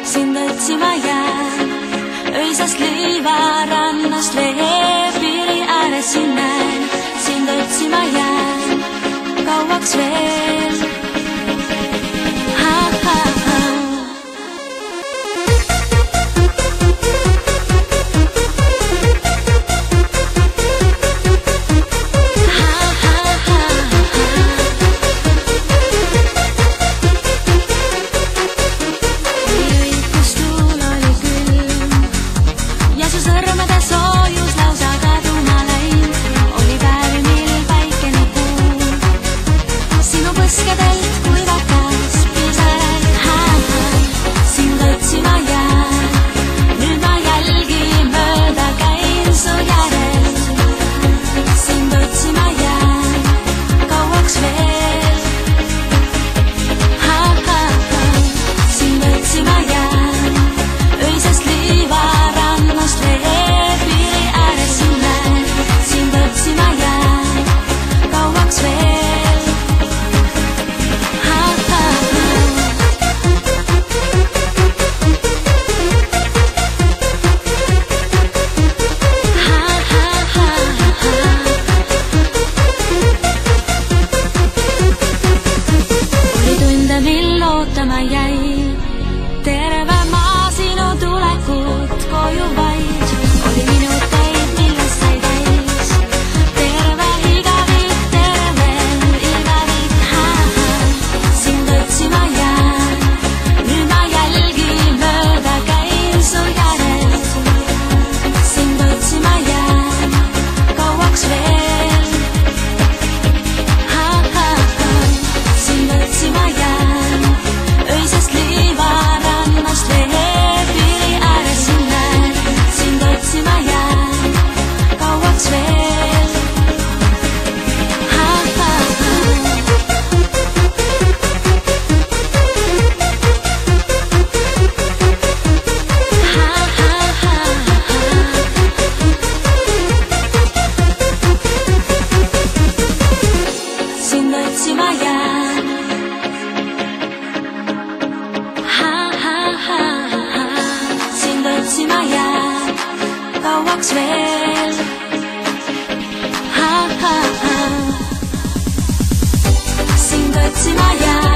sind otsima jään. Öisest liivarannast veepiiri ääres siin näen. Sind otsima jään, kauaks veel. Ootama jäi terve maa sinu tulekut koju vaid. Oli minuteid, millest sai täis terve igavik, tervel igavik. Sind otsima jään, nüüd ma jälgi mööda käin su järel. Sind otsima jään, kauaks veel. Sind otsima jään, öisest liivarannast veepiiri ääres siin näen. Sind otsima jään, kauaks veel. Sind otsima jään, sind otsima jään, kauaks veel. Sind otsima jään.